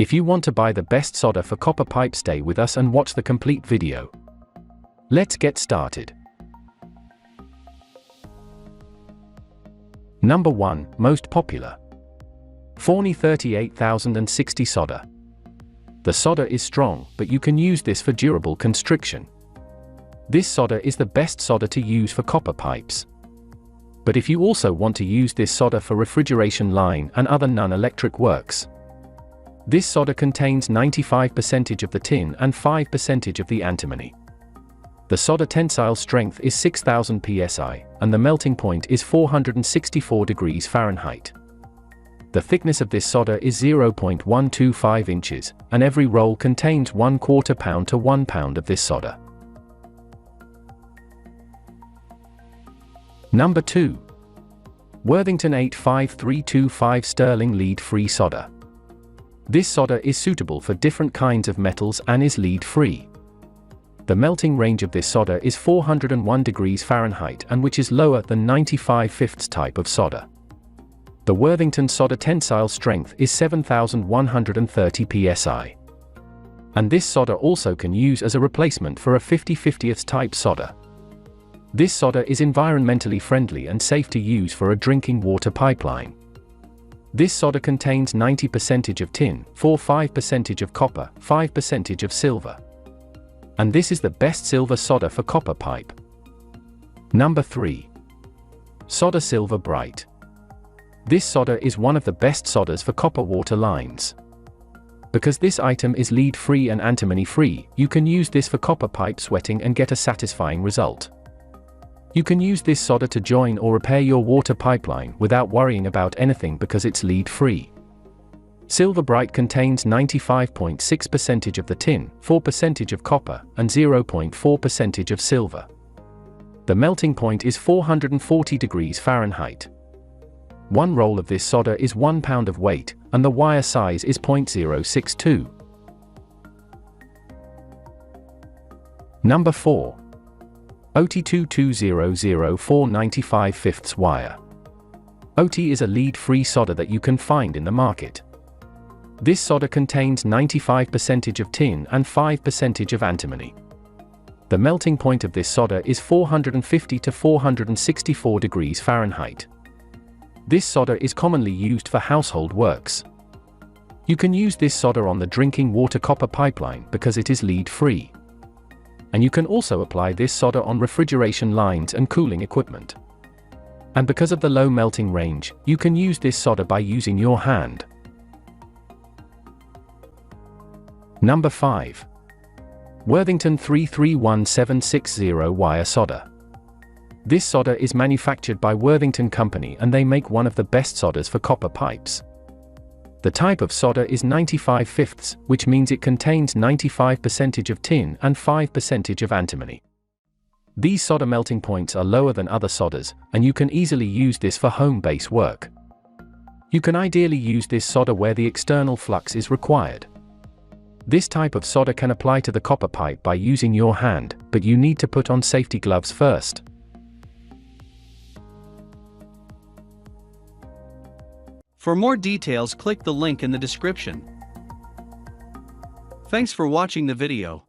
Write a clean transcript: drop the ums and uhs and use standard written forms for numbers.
If you want to buy the best solder for copper pipe, stay with us and watch the complete video. Let's get started. Number 1, most popular. Forney 38060 solder. The solder is strong, but you can use this for durable constriction. This solder is the best solder to use for copper pipes. But if you also want to use this solder for refrigeration line and other non-electric works, this solder contains 95% of the tin and 5% of the antimony. The solder tensile strength is 6000 psi, and the melting point is 464 degrees Fahrenheit. The thickness of this solder is 0.125 inches, and every roll contains 1/4 pound to 1 pound of this solder. Number 2. Worthington 85325 Sterling Lead-Free Solder. This solder is suitable for different kinds of metals and is lead-free. The melting range of this solder is 401 degrees Fahrenheit, and which is lower than 95/5 type of solder. The Worthington solder tensile strength is 7130 psi. And this solder also can use as a replacement for a 50/50 type solder. This solder is environmentally friendly and safe to use for a drinking water pipeline. This solder contains 90% of tin, 5% of copper, 5% of silver. And this is the best silver solder for copper pipe. Number 3. Solder Silva-Brite. This solder is one of the best solders for copper water lines. Because this item is lead-free and antimony-free, you can use this for copper pipe sweating and get a satisfying result. You can use this solder to join or repair your water pipeline without worrying about anything because it's lead-free. Silva-Brite contains 95.6% of the tin, 4% of copper, and 0.4% of silver. The melting point is 440 degrees Fahrenheit. One roll of this solder is 1 pound of weight, and the wire size is 0.062. Number 4. Oatey 2200495 wire. Oatey is a lead-free solder that you can find in the market. This solder contains 95% of tin and 5% of antimony. The melting point of this solder is 450 to 464 degrees Fahrenheit. This solder is commonly used for household works. You can use this solder on the drinking water copper pipeline because it is lead-free. And you can also apply this solder on refrigeration lines and cooling equipment. And because of the low melting range, you can use this solder by using your hand. Number 5. Worthington 331760 wire solder. This solder is manufactured by Worthington Company, and they make one of the best solders for copper pipes. The type of solder is 95/5, which means it contains 95% of tin and 5% of antimony. These solder melting points are lower than other solders, and you can easily use this for home base work. You can ideally use this solder where the external flux is required. This type of solder can apply to the copper pipe by using your hand, but you need to put on safety gloves first. For more details, click the link in the description. Thanks for watching the video.